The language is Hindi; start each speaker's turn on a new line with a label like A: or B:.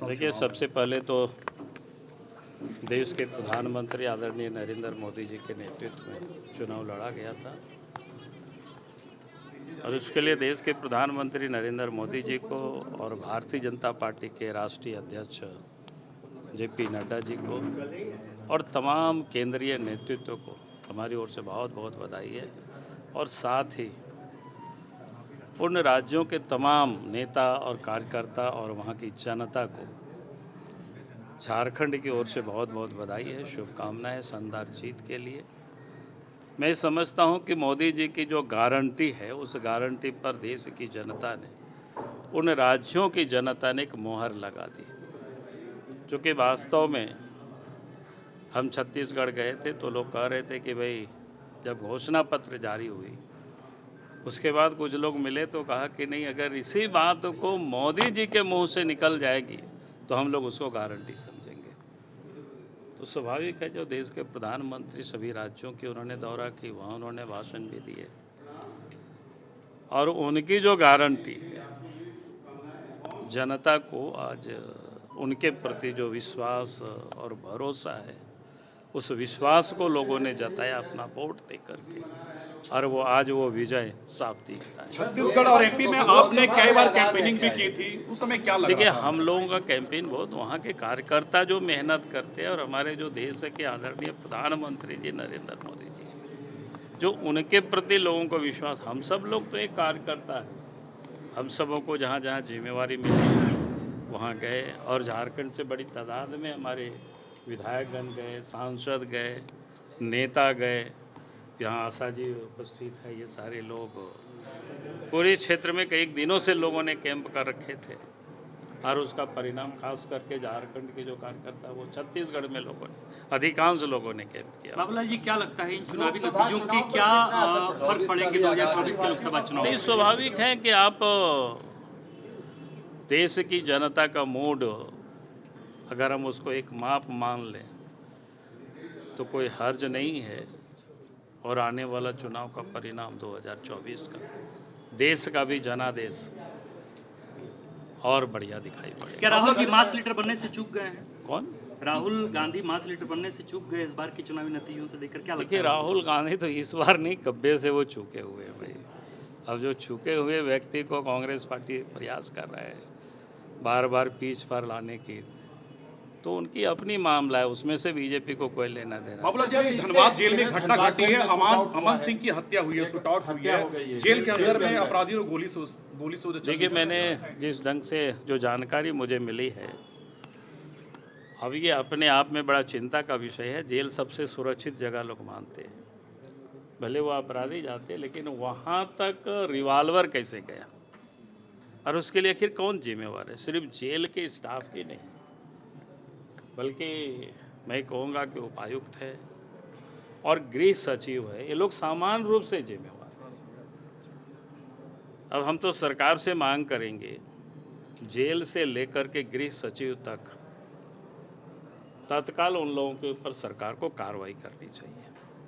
A: देखिए, सबसे पहले तो देश के प्रधानमंत्री आदरणीय नरेंद्र मोदी जी के नेतृत्व में चुनाव लड़ा गया था और उसके लिए देश के प्रधानमंत्री नरेंद्र मोदी जी को और भारतीय जनता पार्टी के राष्ट्रीय अध्यक्ष जेपी नड्डा जी को और तमाम केंद्रीय नेतृत्व को हमारी ओर से बहुत बहुत बधाई है। और साथ ही उन राज्यों के तमाम नेता और कार्यकर्ता और वहाँ की जनता को झारखंड की ओर से बहुत बहुत बधाई है, शुभकामनाएं शानदार जीत के लिए। मैं समझता हूं कि मोदी जी की जो गारंटी है उस गारंटी पर देश की जनता ने, उन राज्यों की जनता ने एक मोहर लगा दी। चूँकि वास्तव में हम छत्तीसगढ़ गए थे तो लोग कह रहे थे कि भाई जब घोषणा पत्र जारी हुई उसके बाद कुछ लोग मिले तो कहा कि नहीं, अगर इसी बात को मोदी जी के मुंह से निकल जाएगी तो हम लोग उसको गारंटी समझेंगे। तो स्वाभाविक है, जो देश के प्रधानमंत्री सभी राज्यों की उन्होंने दौरा की, वहाँ उन्होंने भाषण भी दिए और उनकी जो गारंटी है जनता को आज उनके प्रति जो विश्वास और भरोसा है उस विश्वास को लोगों ने जताया अपना वोट दे करके, और वो आज वो विजय साफ दिखता है।
B: छत्तीसगढ़ और एमपी में आपने कई बार कैंपेनिंग भी की थी, उस समय क्या लगा?
A: देखिए, हम लोगों का कैंपेन बहुत, वहाँ के कार्यकर्ता जो मेहनत करते हैं और हमारे जो देश के आदरणीय प्रधानमंत्री जी नरेंद्र मोदी जी, जो उनके प्रति लोगों को विश्वास, हम सब लोग तो एक कार्यकर्ता है, हम सबों को जहाँ जहाँ जिम्मेवारी मिली वहाँ गए और झारखंड से बड़ी तादाद में हमारे विधायकगण गए, सांसद गए, नेता गए, यहाँ आशा जी उपस्थित है, ये सारे लोग पूरे क्षेत्र में कई दिनों से लोगों ने कैंप कर रखे थे और उसका परिणाम खास करके झारखंड के जो कार्यकर्ता वो छत्तीसगढ़ में लोगों ने, अधिकांश लोगों ने कैंप किया।
C: बाबूलाल जी, क्या लगता है इन चुनावी नतीजों के क्या फर्क पड़ेंगे 2024 के लोकसभा चुनाव?
A: नहीं, स्वाभाविक है कि आप देश की जनता का मूड अगर हम उसको एक माप मान लें तो कोई हर्ज नहीं है, और आने वाला चुनाव का परिणाम 2024 का देश का भी जनादेश और बढ़िया दिखाई पड़ेगा।
C: क्या राहुल जी मास लीडर बनने से चूक गए हैं?
A: कौन?
C: राहुल गांधी मास लीडर बनने से चूक गए इस बार के चुनावी नतीजों से देखकर क्या लगता
A: देखिए,
C: है?
A: राहुल गांधी तो इस बार नहीं, कब्बे से वो चूके हुए हैं भाई। अब जो चूके हुए व्यक्ति को कांग्रेस पार्टी प्रयास कर रहा है बार बार पीछ पर लाने की, तो उनकी अपनी मामला है, उसमें से बीजेपी को कोई लेना देना।
B: बाबूलाल जी, धनबाद जेल में घटना घटी है, अमन सिंह की हत्या हुई है, शूटआउट हुई है, जेल के अंदर में अपराधियों को गोली से
A: देखिए, मैंने जिस ढंग से जो जानकारी मुझे मिली है, अब ये अपने आप में बड़ा चिंता का विषय है। जेल सबसे सुरक्षित जगह लोग मानते हैं, भले वो अपराधी जाते हैं, लेकिन वहाँ तक रिवाल्वर कैसे गया और उसके लिए आखिर कौन जिम्मेवार है? सिर्फ जेल के स्टाफ ही नहीं, बल्कि मैं कहूँगा कि उपायुक्त है और गृह सचिव है, ये लोग सामान्य रूप से जिम्मेवार हैं। अब हम तो सरकार से मांग करेंगे, जेल से लेकर के गृह सचिव तक तत्काल उन लोगों के ऊपर सरकार को कार्रवाई करनी चाहिए।